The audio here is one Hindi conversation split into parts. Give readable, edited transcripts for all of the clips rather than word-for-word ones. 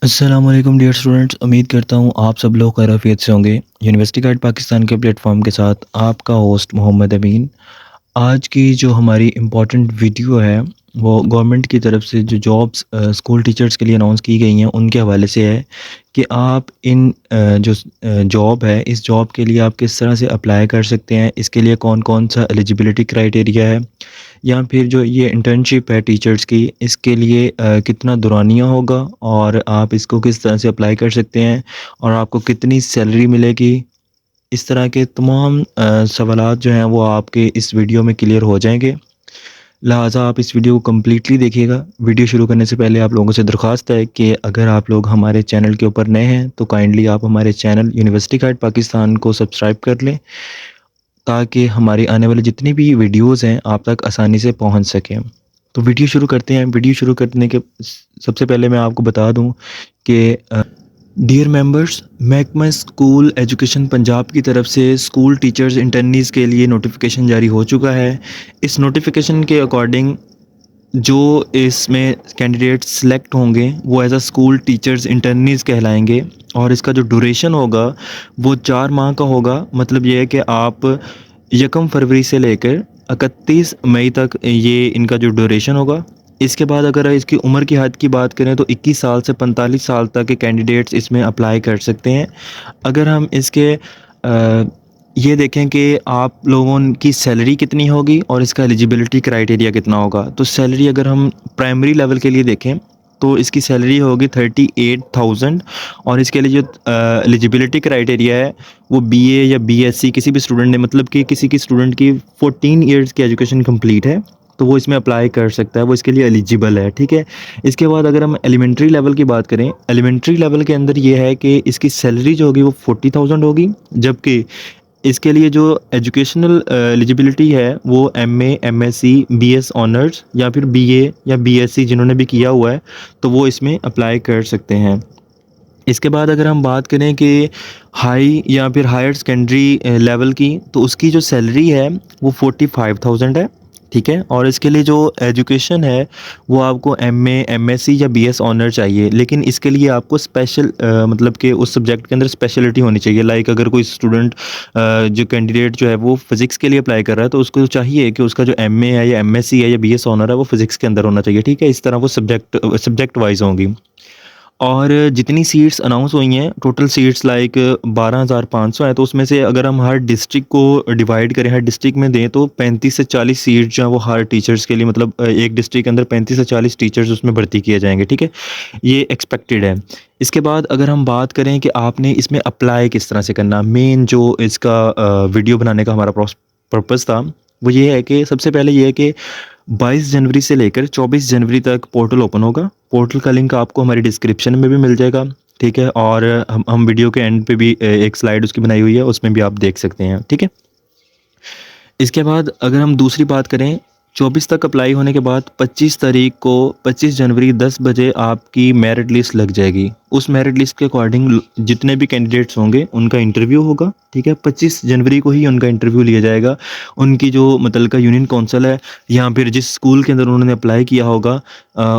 अस्सलामुअलैकुम डियर स्टूडेंट्स, उम्मीद करता हूँ आप सब लोग खैरियत से होंगे। यूनिवर्सिटी गाइड पाकिस्तान के प्लेटफॉर्म के साथ आपका होस्ट मोहम्मद अमीन। आज की जो हमारी इम्पॉर्टेंट वीडियो है वो गवर्नमेंट की तरफ से जो जॉब्स स्कूल टीचर्स के लिए अनाउंस की गई हैं उनके हवाले से है कि आप इन जो जॉब है इस जॉब के लिए आप किस तरह से अप्लाई कर सकते हैं, इसके लिए कौन कौन सा एलिजिबिलिटी क्राइटेरिया है, या फिर जो ये इंटर्नशिप है टीचर्स की इसके लिए कितना दुरानिया होगा और आप इसको किस तरह से अप्लाई कर सकते हैं और आपको कितनी सैलरी मिलेगी। इस तरह के तमाम सवालात जो हैं वो आपके इस वीडियो में क्लियर हो जाएंगे। लिहाजा आप इस वीडियो को कम्प्लीटली देखिएगा। वीडियो शुरू करने से पहले आप लोगों से दरख्वास्त है कि अगर आप लोग हमारे चैनल के ऊपर नए हैं तो काइंडली आप हमारे चैनल यूनिवर्सिटी गाइड पाकिस्तान को सब्सक्राइब कर लें ताकि हमारी आने वाली जितनी भी वीडियोज़ हैं आप तक आसानी से पहुंच सकें। तो वीडियो शुरू करते हैं। वीडियो शुरू करने के सबसे पहले मैं आपको बता दूं कि डियर मेंबर्स, महकमा स्कूल एजुकेशन पंजाब की तरफ से स्कूल टीचर्स इंटर्नीज़ के लिए नोटिफिकेशन जारी हो चुका है। इस नोटिफिकेशन के अकॉर्डिंग जो इसमें कैंडिडेट सेलेक्ट होंगे वो एज अ स्कूल टीचर्स इंटर्नीज़ कहलाएंगे और इसका जो ड्यूरेशन होगा वो 4 माह का होगा। मतलब ये है कि आप 1 फरवरी से लेकर 31 मई तक ये इनका जो ड्यूरेशन होगा। इसके बाद अगर इसकी उम्र की हद की बात करें तो 21 साल से 45 साल तक के कैंडिडेट्स इसमें अप्लाई कर सकते हैं। अगर हम इसके ये देखें कि आप लोगों की सैलरी कितनी होगी और इसका एलिजिबिलिटी क्राइटेरिया कितना होगा, तो सैलरी अगर हम प्राइमरी लेवल के लिए देखें तो इसकी सैलरी होगी 38,000 और इसके लिए जो एलिजिबिलिटी क्राइटेरिया है वो बीए या बीएससी किसी भी स्टूडेंट ने, मतलब कि किसी की स्टूडेंट की 14 इयर्स की एजुकेशन कंप्लीट है तो वो इसमें अप्लाई कर सकता है, वो इसके लिए एलिजिबल है। ठीक है। इसके बाद अगर हम एलिमेंट्री लेवल की बात करें, एलिमेंट्री लेवल के अंदर ये है कि इसकी सैलरी जो होगी वो 40,000 होगी, जबकि इसके लिए जो एजुकेशनल एलिजिबिलिटी है वो एमए, एमएससी, बीएस ऑनर्स या फिर बीए या बीएससी जिन्होंने भी किया हुआ है तो वो इसमें अप्लाई कर सकते हैं। इसके बाद अगर हम बात करें कि हाई या फिर हायर सेकेंडरी लेवल की, तो उसकी जो सैलरी है वो 45,000 है। ठीक है। और इसके लिए जो एजुकेशन है वो आपको एमए, एमएससी या बीएस ऑनर चाहिए, लेकिन इसके लिए आपको स्पेशल मतलब कि उस सब्जेक्ट के अंदर स्पेशलिटी होनी चाहिए। लाइक अगर कोई स्टूडेंट जो कैंडिडेट जो है वो फिज़िक्स के लिए अप्लाई कर रहा है तो उसको चाहिए कि उसका जो एमए है या एमएससी है या बीएस ऑनर है वो फिज़िक्स के अंदर होना चाहिए। ठीक है। इस तरह वो सब्जेक्ट वाइज होंगी। और जितनी सीट्स अनाउंस हुई हैं, टोटल सीट्स लाइक 12,500 है, तो उसमें से अगर हम हर डिस्ट्रिक्ट को डिवाइड करें, हर डिस्ट्रिक्ट में दें तो 35 से 40 सीट जो है वो हर टीचर्स के लिए, मतलब एक डिस्ट्रिक्ट के अंदर 35 से 40 टीचर्स उसमें भर्ती किए जाएंगे। ठीक है। ये एक्सपेक्टेड है। इसके बाद अगर हम बात करें कि आपने इसमें अप्लाई किस तरह से करना, मेन जो इसका वीडियो बनाने का हमारा पर्पज़ था वो ये है कि सबसे पहले ये है कि 22 जनवरी से लेकर 24 जनवरी तक पोर्टल ओपन होगा। पोर्टल का लिंक आपको हमारी डिस्क्रिप्शन में भी मिल जाएगा। ठीक है। और हम वीडियो के एंड पे भी एक स्लाइड उसकी बनाई हुई है, उसमें भी आप देख सकते हैं। ठीक है। इसके बाद अगर हम दूसरी बात करें, 24 तक अप्लाई होने के बाद 25 तारीख को 25 जनवरी 10 बजे आपकी मेरिट लिस्ट लग जाएगी। उस मेरिट लिस्ट के अकॉर्डिंग जितने भी कैंडिडेट्स होंगे उनका इंटरव्यू होगा। ठीक है। 25 जनवरी को ही उनका इंटरव्यू लिया जाएगा। उनकी जो मुतल्लिका यूनियन काउंसिल है या फिर जिस स्कूल के अंदर उन्होंने अप्लाई किया होगा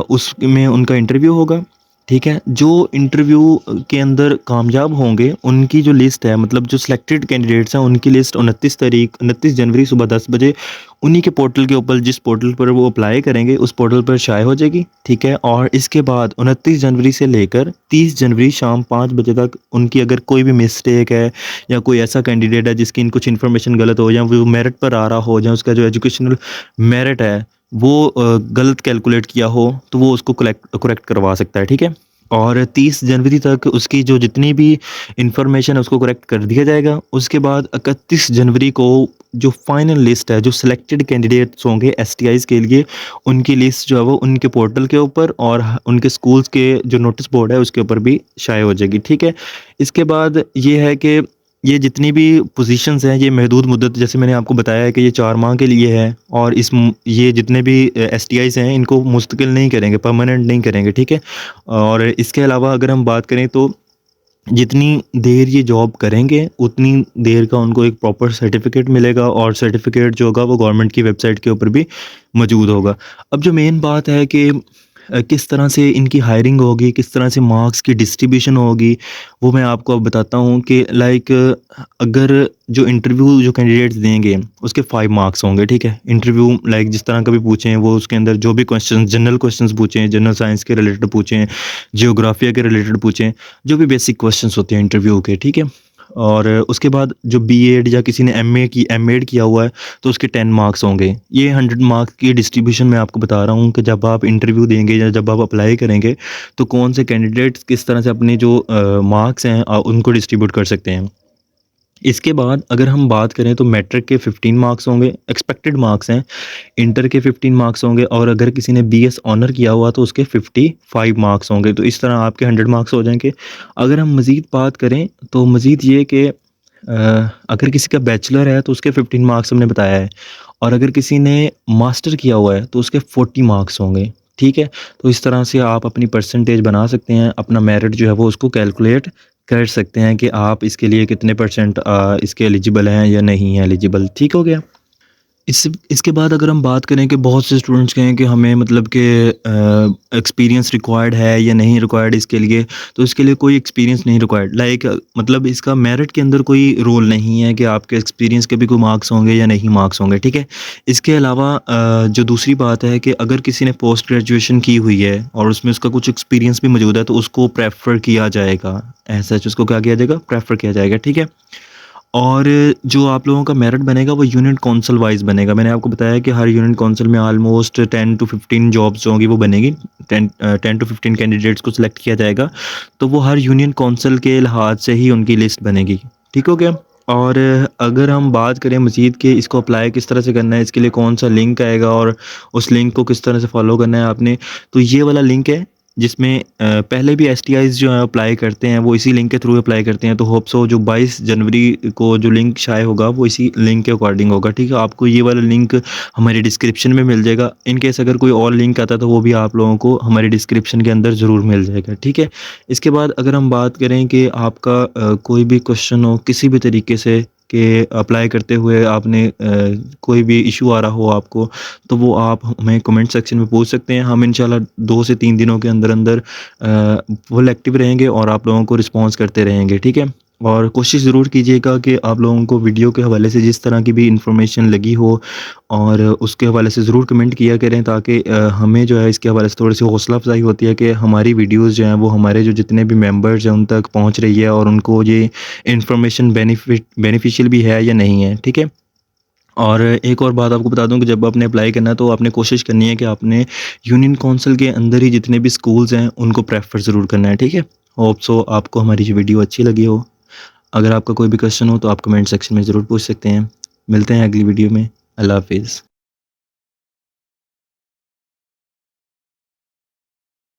उसमें उनका इंटरव्यू होगा। ठीक है। जो इंटरव्यू के अंदर कामयाब होंगे उनकी जो लिस्ट है, मतलब जो सिलेक्टेड कैंडिडेट्स हैं उनकी लिस्ट 29 जनवरी सुबह 10 बजे उन्हीं के पोर्टल के ऊपर, जिस पोर्टल पर वो अप्लाई करेंगे उस पोर्टल पर शाये हो जाएगी। ठीक है। और इसके बाद 29 जनवरी से लेकर 30 जनवरी शाम 5 बजे तक उनकी अगर कोई भी मिस्टेक है या कोई ऐसा कैंडिडेट है जिसकी कुछ इन्फॉर्मेशन गलत हो या वो मेरिट पर आ रहा हो या उसका जो एजुकेशनल मेरिट है वो गलत कैलकुलेट किया हो तो वो उसको करेक्ट करवा सकता है। ठीक है। और 30 जनवरी तक उसकी जो जितनी भी इंफॉर्मेशन है उसको करेक्ट कर दिया जाएगा। उसके बाद 31 जनवरी को जो फाइनल लिस्ट है, जो सिलेक्टेड कैंडिडेट्स होंगे एसटीआईज के लिए, उनकी लिस्ट जो है वो उनके पोर्टल के ऊपर और उनके स्कूल्स के जो नोटिस बोर्ड है उसके ऊपर भी शाये हो जाएगी। ठीक है। इसके बाद ये है कि ये जितनी भी पोजीशंस हैं ये महदूद मुद्दत, जैसे मैंने आपको बताया है कि ये 4 माह के लिए है और ये जितने भी एसटीआईज़ हैं इनको मुस्तकिल नहीं करेंगे, परमानेंट नहीं करेंगे। ठीक है। और इसके अलावा अगर हम बात करें तो जितनी देर ये जॉब करेंगे उतनी देर का उनको एक प्रॉपर सर्टिफिकेट मिलेगा और सर्टिफिकेट जो होगा वो गवर्नमेंट की वेबसाइट के ऊपर भी मौजूद होगा। अब जो मेन बात है कि किस तरह से इनकी हायरिंग होगी, किस तरह से मार्क्स की डिस्ट्रीब्यूशन होगी, वो मैं आपको अब बताता हूँ कि लाइक अगर जो इंटरव्यू जो कैंडिडेट्स देंगे, उसके 5 मार्क्स होंगे, ठीक है? इंटरव्यू लाइक जिस तरह का भी पूछें, वो उसके अंदर जो भी क्वेश्चंस जनरल क्वेश्चंस पूछें, जनरल साइंस के रिलेटेड पूछें, जियोग्राफिया के रिलेटेड पूछें, जो भी बेसिक क्वेश्चंस होते हैं इंटरव्यू के, ठीक है? और उसके बाद जो बीएड या किसी ने एमएड किया हुआ है, तो उसके 10 मार्क्स होंगे। ये 100 मार्क्स की डिस्ट्रीब्यूशन मैं आपको बता रहा हूँ कि जब आप इंटरव्यू देंगे या जब आप अप्लाई करेंगे, तो कौन से कैंडिडेट्स किस तरह से अपने जो मार्क्स हैं उनको डिस्ट्रीब्यूट कर सकते हैं। इसके बाद अगर हम बात करें तो मैट्रिक के 15 मार्क्स होंगे, एक्सपेक्टेड मार्क्स हैं। इंटर के 15 मार्क्स होंगे और अगर किसी ने बीएस ऑनर किया हुआ तो उसके 55 मार्क्स होंगे। तो इस तरह आपके 100 मार्क्स हो जाएँगे। अगर हम मज़ीद बात करें तो मज़ीद ये कि अगर किसी का बैचलर है तो उसके 15 मार्क्स हमने बताया है, और अगर किसी ने मास्टर किया हुआ है तो उसके 40 मार्क्स होंगे, ठीक है? तो इस तरह से आप अपनी परसेंटेज बना सकते हैं, अपना मेरिट जो है वो उसको कैलकुलेट कर सकते हैं कि आप इसके लिए कितने परसेंट इसके एलिजिबल हैं या नहीं हैं एलिजिबल, ठीक हो गया? इसके बाद अगर हम बात करें कि बहुत से स्टूडेंट्स कहें कि हमें मतलब कि एक्सपीरियंस रिक्वायर्ड है या नहीं रिक्वायर्ड इसके लिए, तो इसके लिए कोई एक्सपीरियंस नहीं रिक्वायर्ड। लाइक मतलब इसका मेरिट के अंदर कोई रोल नहीं है कि आपके एक्सपीरियंस के भी कोई मार्क्स होंगे या नहीं मार्क्स होंगे, ठीक है? इसके अलावा जो दूसरी बात है कि अगर किसी ने पोस्ट ग्रेजुएशन की हुई है और उसमें उसका कुछ एक्सपीरियंस भी मौजूद है, तो उसको प्रेफ़र किया जाएगा। एज़ सच उसको क्या किया जाएगा? प्रेफ़र किया जाएगा, ठीक है? और जो आप लोगों का मेरिट बनेगा वो यूनिट कौंसल वाइज़ बनेगा। मैंने आपको बताया कि हर यूनिट कौंसल में ऑलमोस्ट 10 टू 15 जॉब्स जो होंगी वो बनेगी। 10 टू 15 कैंडिडेट्स को सिलेक्ट किया जाएगा, तो वो हर यूनियन कौंसल के लिहाज से ही उनकी लिस्ट बनेगी। ठीक हो गया? और अगर हम बात करें मज़ीद कि इसको अप्लाई किस तरह से करना है, इसके लिए कौन-सा लिंक आएगा और उस लिंक को किस तरह से फ़ॉलो करना है आपने, तो ये वाला लिंक है जिसमें पहले भी एसटीआईज़ जो हैं अप्लाई करते हैं, वो इसी लिंक के थ्रू अप्लाई करते हैं। तो होप सो जो 22 जनवरी को जो लिंक शाये होगा वो इसी लिंक के अकॉर्डिंग होगा, ठीक है? आपको ये वाला लिंक हमारी डिस्क्रिप्शन में मिल जाएगा। इन केस अगर कोई और लिंक आता है तो वो भी आप लोगों को हमारी डिस्क्रिप्शन के अंदर ज़रूर मिल जाएगा, ठीक है? इसके बाद अगर हम बात करें कि आपका कोई भी क्वेश्चन हो किसी भी तरीके से कि अप्लाई करते हुए आपने कोई भी इश्यू आ रहा हो आपको, तो वो आप हमें कमेंट सेक्शन में पूछ सकते हैं। हम इंशाल्लाह 2 से 3 दिनों के अंदर फुल एक्टिव रहेंगे और आप लोगों को रिस्पॉन्स करते रहेंगे, ठीक है? और कोशिश ज़रूर कीजिएगा कि आप लोगों को वीडियो के हवाले से जिस तरह की भी इन्फॉर्मेशन लगी हो और उसके हवाले से ज़रूर कमेंट किया करें, ताकि हमें जो है इसके हवाले से थोड़ी-सी हौसला अफ़ज़ाई होती है कि हमारी वीडियोज़ जो हैं वो हमारे जो जितने भी मेंबर्स हैं उन तक पहुँच रही है और उनको ये इन्फॉर्मेशन बेनिफिशियल भी है या नहीं है, ठीक है? और एक और बात आपको बता दूँ कि जब आपने अप्लाई करना है तो आपने कोशिश करनी है कि आपने यूनियन काउंसिल के अंदर ही जितने भी स्कूल्स हैं उनको प्रेफ़र ज़रूर करना है, ठीक है? होप सो आपको हमारी ये वीडियो अच्छी लगी हो। अगर आपका कोई भी क्वेश्चन हो तो आप कमेंट सेक्शन में ज़रूर पूछ सकते हैं। मिलते हैं अगली वीडियो में। अल्लाह हाफ़िज़।